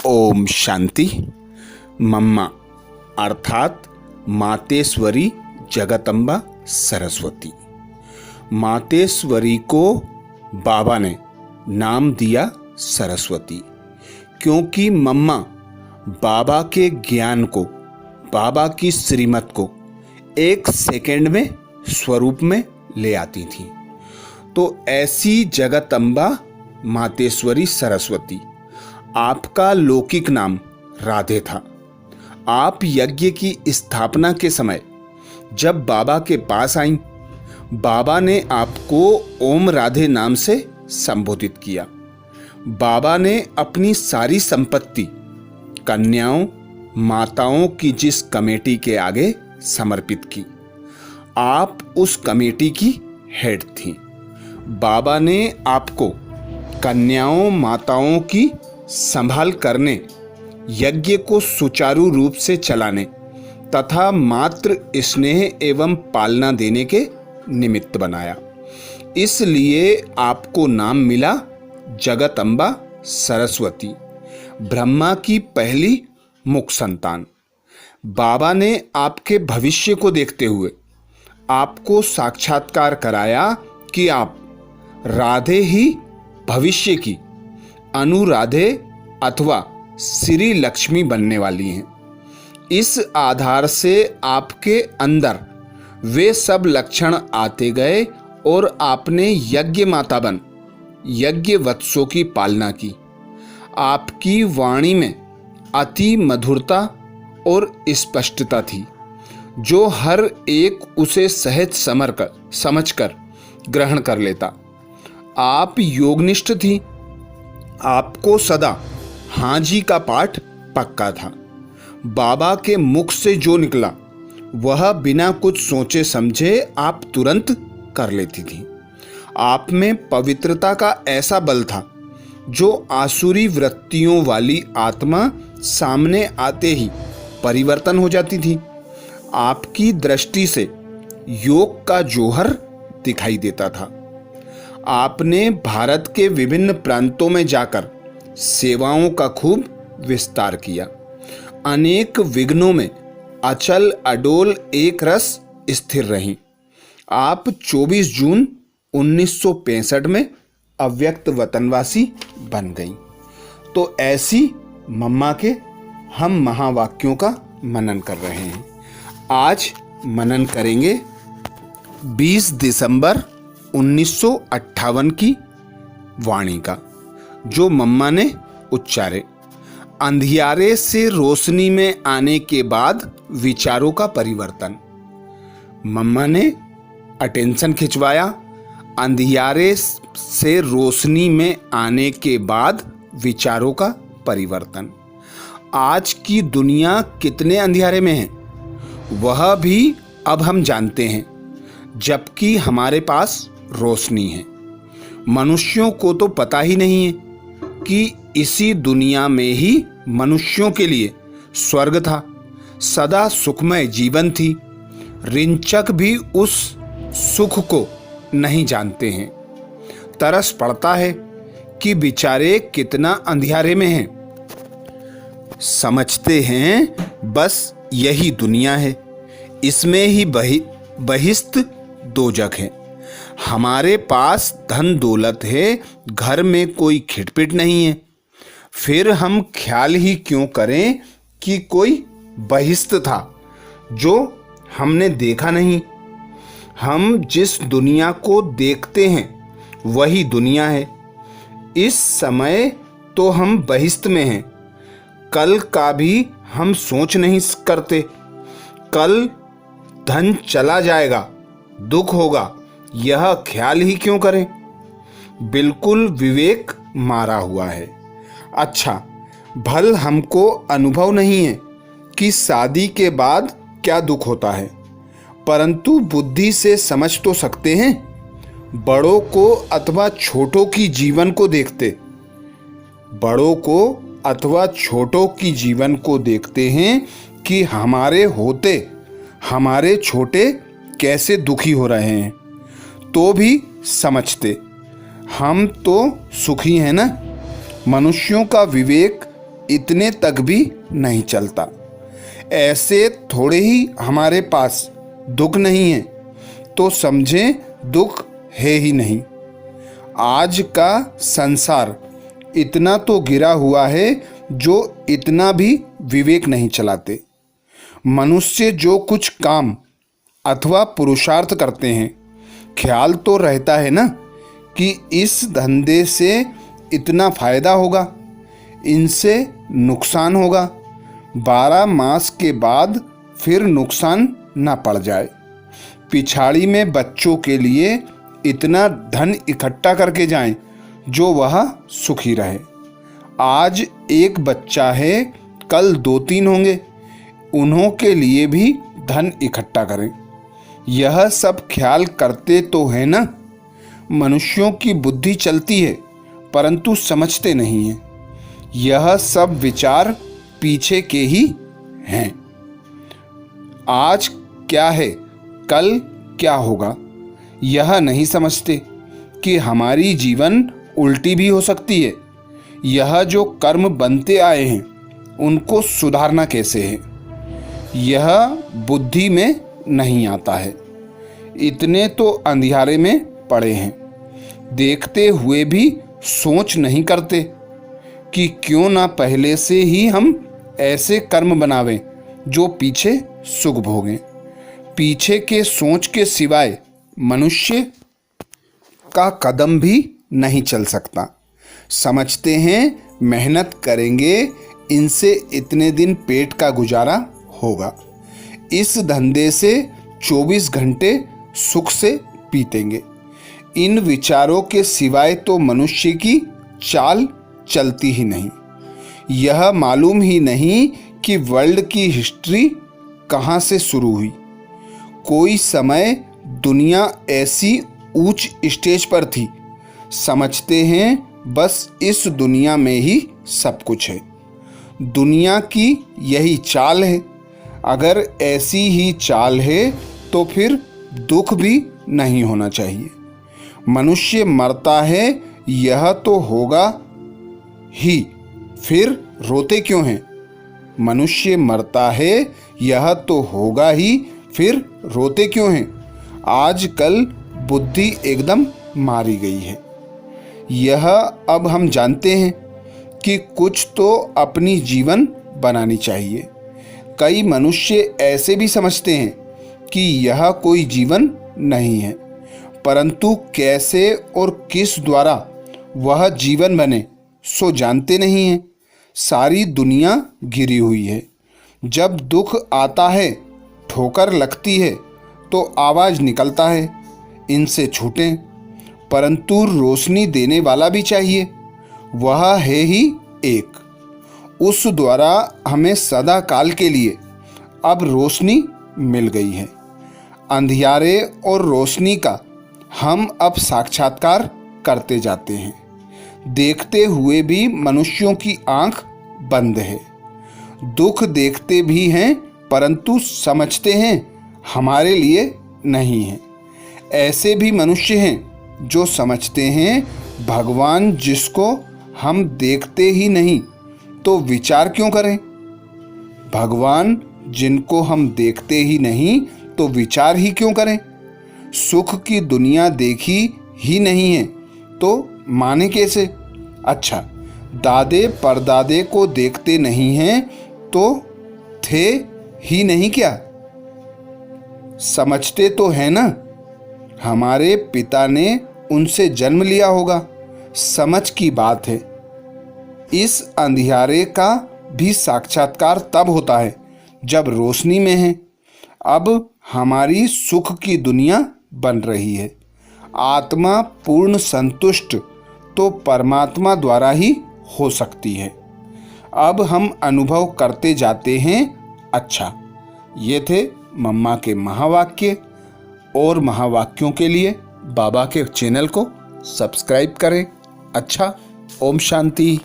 ओम शांति। मम्मा अर्थात मातेश्वरी जगदम्बा सरस्वती। मातेश्वरी को बाबा ने नाम दिया सरस्वती, क्योंकि मम्मा बाबा के ज्ञान को, बाबा की श्रीमत को एक सेकंड में स्वरूप में ले आती थी। तो ऐसी जगदम्बा मातेश्वरी सरस्वती, आपका लौकिक नाम राधे था। आप यज्ञ की स्थापना के समय जब बाबा के पास आईं, बाबा ने आपको ओम राधे नाम से संबोधित किया। बाबा ने अपनी सारी संपत्ति कन्याओं माताओं की जिस कमेटी के आगे समर्पित की, आप उस कमेटी की हेड थी। बाबा ने आपको कन्याओं माताओं की संभाल करने, यज्ञ को सुचारू रूप से चलाने तथा मात्र स्नेह एवं पालना देने के निमित्त बनाया। इसलिए आपको नाम मिला जगदम्बा सरस्वती, ब्रह्मा की पहली मुख संतान। बाबा ने आपके भविष्य को देखते हुए आपको साक्षात्कार कराया कि आप राधे ही भविष्य की अनुराधे अथवा श्री लक्ष्मी बनने वाली हैं। इस आधार से आपके अंदर वे सब लक्षण आते गए और आपने यज्ञ माता बन यज्ञ वत्सों की पालना की। आपकी वाणी में अति मधुरता और स्पष्टता थी, जो हर एक उसे सहज समझकर ग्रहण कर लेता। आप योगनिष्ठ थी। आपको सदा हाँ जी का पाठ पक्का था। बाबा के मुख से जो निकला वह बिना कुछ सोचे समझे आप तुरंत कर लेती थी। आप में पवित्रता का ऐसा बल था जो आसुरी वृत्तियों वाली आत्मा सामने आते ही परिवर्तन हो जाती थी। आपकी दृष्टि से योग का जौहर दिखाई देता था। आपने भारत के विभिन्न प्रांतों में जाकर सेवाओं का खूब विस्तार किया। अनेक विघ्नों में अचल अडोल एक रस स्थिर रहीं। आप 24 जून 1965 में अव्यक्त वतनवासी बन गईं। तो ऐसी मम्मा के हम महावाक्यों का मनन कर रहे हैं। आज मनन करेंगे 20 दिसंबर 1958 की वाणी का, जो मम्मा ने उच्चारे। अंधियारे से रोशनी में आने के बाद विचारों का परिवर्तन। मम्मा ने अटेंशन खिंचवाया। अंधियारे से रोशनी में आने के बाद विचारों का परिवर्तन। आज की दुनिया कितने अंधियारे में है वह भी अब हम जानते हैं, जबकि हमारे पास रोशनी है। मनुष्यों को तो पता ही नहीं है कि इसी दुनिया में ही मनुष्यों के लिए स्वर्ग था। सदा सुखमय जीवन थी। रिंचक भी उस सुख को नहीं जानते हैं। तरस पड़ता है कि बेचारे कितना अंधियारे में हैं। समझते हैं बस यही दुनिया है, इसमें ही बहिश्त दोजख है। हमारे पास धन दौलत है, घर में कोई खिटपिट नहीं है। फिर हम ख्याल ही क्यों करें कि कोई बहिश्त था जो हमने देखा नहीं। हम जिस दुनिया को देखते हैं वही दुनिया है। इस समय तो हम बहिश्त में हैं। कल का भी हम सोच नहीं करते। कल धन चला जाएगा, दुख होगा, यह ख्याल ही क्यों करें। बिल्कुल विवेक मारा हुआ है। अच्छा, भल हमको अनुभव नहीं है कि शादी के बाद क्या दुख होता है, परंतु बुद्धि से समझ तो सकते हैं। बड़ों को अथवा छोटों की जीवन को देखते, बड़ों को अथवा छोटों की जीवन को देखते हैं कि हमारे होते हमारे छोटे कैसे दुखी हो रहे हैं, तो भी समझते हम तो सुखी हैं ना। मनुष्यों का विवेक इतने तक भी नहीं चलता। ऐसे थोड़े ही हमारे पास दुख नहीं है तो समझें दुख है ही नहीं। आज का संसार इतना तो गिरा हुआ है जो इतना भी विवेक नहीं चलाते। मनुष्य जो कुछ काम अथवा पुरुषार्थ करते हैं, ख्याल तो रहता है ना कि इस धंधे से इतना फायदा होगा, इनसे नुकसान होगा, 12 मास के बाद फिर नुकसान ना पड़ जाए। पिछाड़ी में बच्चों के लिए इतना धन इकट्ठा करके जाएं जो वह सुखी रहे। आज एक बच्चा है, कल 2-3 होंगे, उन्हों के लिए भी धन इकट्ठा करें। यह सब ख्याल करते तो है ना। मनुष्यों की बुद्धि चलती है परंतु समझते नहीं हैं। यह सब विचार पीछे के ही हैं। आज क्या है, कल क्या होगा, यह नहीं समझते कि हमारी जीवन उल्टी भी हो सकती है। यह जो कर्म बनते आए हैं उनको सुधारना कैसे है, यह बुद्धि में नहीं आता है। इतने तो अंधियारे में पड़े हैं, देखते हुए भी सोच नहीं करते कि क्यों ना पहले से ही हम ऐसे कर्म बनावें जो पीछे सुख भोगें। पीछे के सोच के सिवाय मनुष्य का कदम भी नहीं चल सकता। समझते हैं मेहनत करेंगे इनसे इतने दिन पेट का गुजारा होगा, इस धंधे से 24 घंटे सुख से बीतेंगे। इन विचारों के सिवाय तो मनुष्य की चाल चलती ही नहीं। यह मालूम ही नहीं कि वर्ल्ड की हिस्ट्री कहाँ से शुरू हुई। कोई समय दुनिया ऐसी ऊंच स्टेज पर थी, समझते हैं बस इस दुनिया में ही सब कुछ है। दुनिया की यही चाल है। अगर ऐसी ही चाल है तो फिर दुख भी नहीं होना चाहिए। मनुष्य मरता है यह तो होगा ही, फिर रोते क्यों हैं। मनुष्य मरता है यह तो होगा ही, फिर रोते क्यों हैं। आजकल बुद्धि एकदम मारी गई है। यह अब हम जानते हैं कि कुछ तो अपनी जीवन बनानी चाहिए। कई मनुष्य ऐसे भी समझते हैं कि यह कोई जीवन नहीं है, परंतु कैसे और किस द्वारा वह जीवन बने सो जानते नहीं हैं। सारी दुनिया घिरी हुई है। जब दुख आता है, ठोकर लगती है तो आवाज़ निकलता है इनसे छूटें, परंतु रोशनी देने वाला भी चाहिए, वह है ही एक। उस द्वारा हमें सदा काल के लिए अब रोशनी मिल गई है। अंधियारे और रोशनी का हम अब साक्षात्कार करते जाते हैं। देखते हुए भी मनुष्यों की आंख बंद है। दुख देखते भी हैं परंतु समझते हैं हमारे लिए नहीं है। ऐसे भी मनुष्य हैं जो समझते हैं भगवान जिसको हम देखते ही नहीं तो विचार क्यों करें। भगवान जिनको हम देखते ही नहीं तो विचार ही क्यों करें। सुख की दुनिया देखी ही नहीं है तो माने कैसे। अच्छा, दादे परदादे को देखते नहीं हैं तो थे ही नहीं क्या। समझते तो है ना, हमारे पिता ने उनसे जन्म लिया होगा, समझ की बात है। इस अंधियारे का भी साक्षात्कार तब होता है जब रोशनी में है। अब हमारी सुख की दुनिया बन रही है। आत्मा पूर्ण संतुष्ट तो परमात्मा द्वारा ही हो सकती है। अब हम अनुभव करते जाते हैं। अच्छा, ये थे मम्मा के महावाक्य। और महावाक्यों के लिए बाबा के चैनल को सब्सक्राइब करें। अच्छा, ओम शांति।